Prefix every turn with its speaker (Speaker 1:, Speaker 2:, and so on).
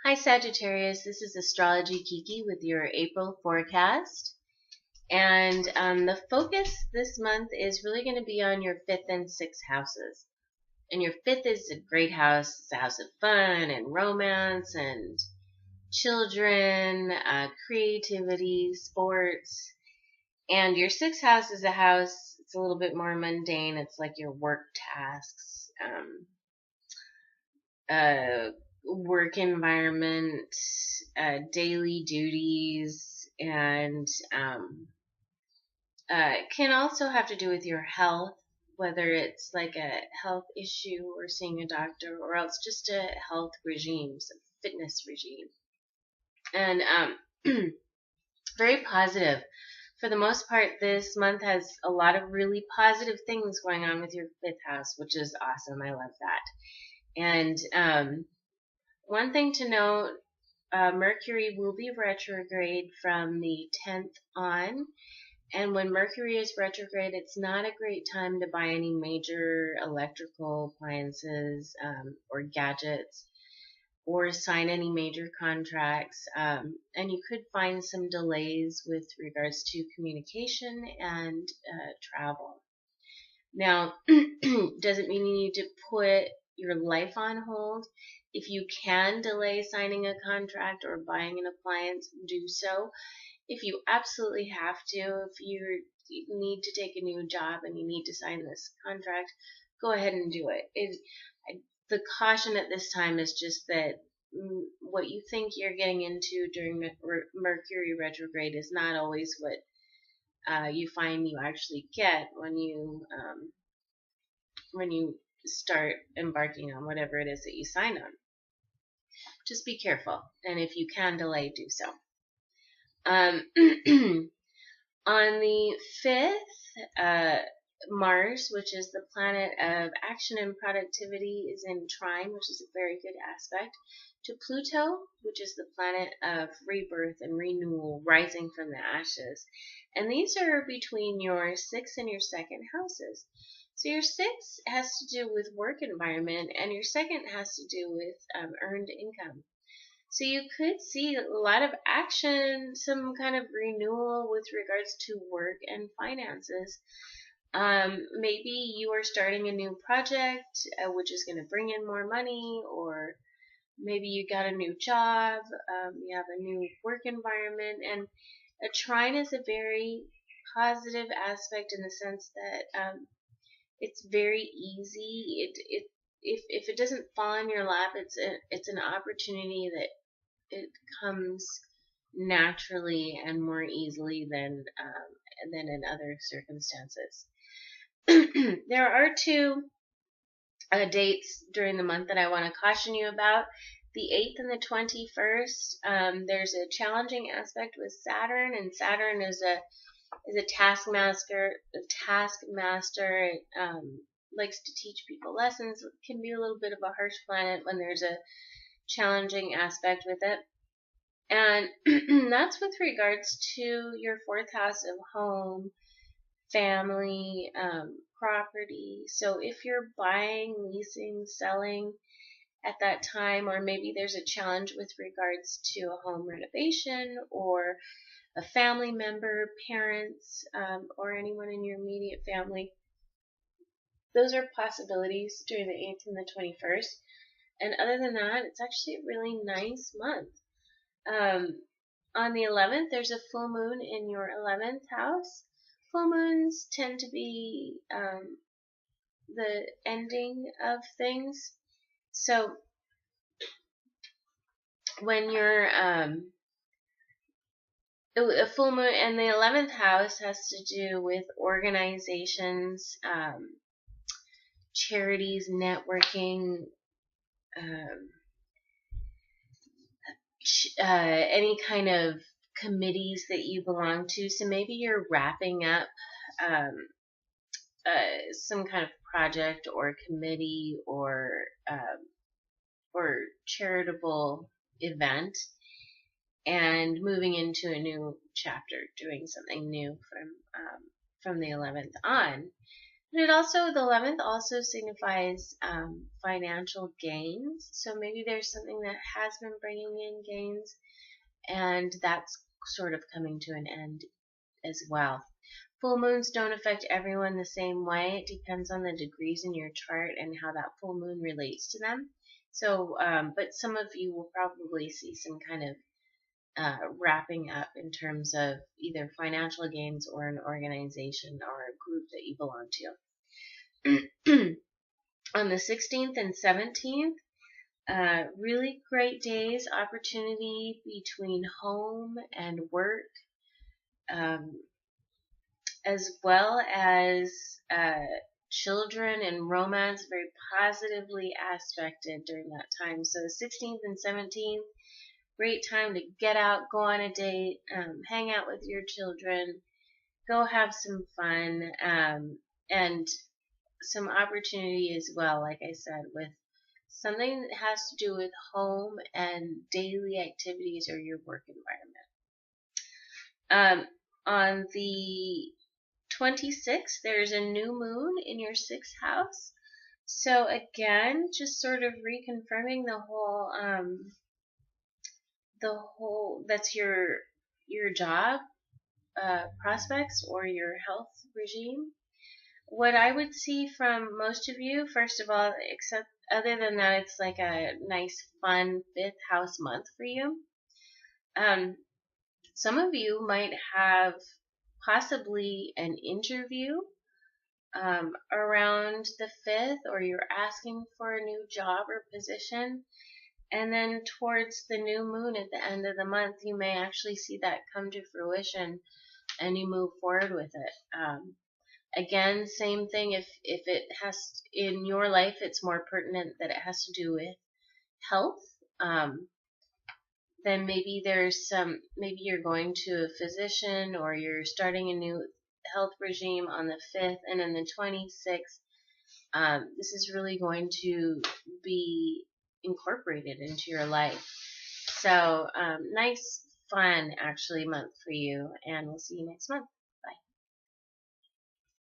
Speaker 1: Hi Sagittarius, this is astrologykiki with your April forecast. And the focus this month is really going to be on your 5th and 6th houses. And your 5th is a great house. It's a house of fun and romance and children, creativity, sports. And your 6th house is a house, it's a little bit more mundane. It's like your work tasks, work environment, daily duties, and it can also have to do with your health, whether it's like a health issue or seeing a doctor, or else just a health regime, so fitness regime. And very positive. For the most part, this month has a lot of really positive things going on with your 5th house, which is awesome. I love that. And one thing to note, Mercury will be retrograde from the 10th on. And when Mercury is retrograde, it's not a great time to buy any major electrical appliances or gadgets or sign any major contracts. And you could find some delays with regards to communication and travel. Now, doesn't mean you need to put your life on hold. If you can delay signing a contract or buying an appliance, do so. If you absolutely have to, if you need to take a new job and you need to sign this contract, go ahead and do it. The caution at this time is just that what you think you're getting into during Mercury retrograde is not always what you find you actually get when you start embarking on whatever it is that you sign on. Just be careful, and if you can delay, do so. On the 5th, Mars, which is the planet of action and productivity, is in trine, which is a very good aspect, to Pluto, which is the planet of rebirth and renewal, rising from the ashes. And these are between your 6th and your 2nd houses. So your 6th has to do with work environment, and your 2nd has to do with earned income. So you could see a lot of action, some kind of renewal with regards to work and finances. Maybe you are starting a new project, which is going to bring in more money, or maybe you got a new job, you have a new work environment, and a trine is a very positive aspect in the sense that it's very easy. If it doesn't fall in your lap, it's an opportunity that it comes naturally and more easily than in other circumstances. There are two dates during the month that I want to caution you about. The 8th and the 21st. There's a challenging aspect with Saturn, and Saturn is a taskmaster. It likes to teach people lessons. It can be a little bit of a harsh planet when there's a challenging aspect with it. And that's with regards to your 4th house of home, family, property. So if you're buying, leasing, selling at that time, or maybe there's a challenge with regards to a home renovation or a family member, parents, or anyone in your immediate family, those are possibilities during the 8th and the 21st. And other than that, it's actually a really nice month. On the 11th, there's a full moon in your 11th house. Full moons tend to be the ending of things. So when you're a full moon, and the 11th house has to do with organizations, charities, networking, any kind of committees that you belong to. So maybe you're wrapping up some kind of project or committee or charitable event and moving into a new chapter, doing something new from the 11th on. And it also, the 11th also signifies financial gains. So maybe there's something that has been bringing in gains, and that's sort of coming to an end as well. Full moons don't affect everyone the same way. It depends on the degrees in your chart and how that full moon relates to them. So, but some of you will probably see some kind of wrapping up in terms of either financial gains or an organization or a group that you belong to. On the 16th and 17th, really great days, opportunity between home and work, as well as children and romance, very positively aspected during that time. So the 16th and 17th, great time to get out, go on a date, hang out with your children, go have some fun, and some opportunity as well, like I said, with something that has to do with home and daily activities or your work environment. On the 26th, there's a new moon in your 6th house. So again, just sort of reconfirming that's your job prospects or your health regime. What I would see from most of you, first of all, except other than that, it's like a nice, fun 5th house month for you. Some of you might have possibly an interview around the 5th, or you're asking for a new job or position. And then towards the new moon at the end of the month, you may actually see that come to fruition and you move forward with it. Again, same thing, if it has, in your life, it's more pertinent that it has to do with health, then maybe maybe you're going to a physician or you're starting a new health regime on the 5th, and then the 26th, this is really going to be incorporated into your life. So, nice, fun, actually, month for you, and we'll see you next month.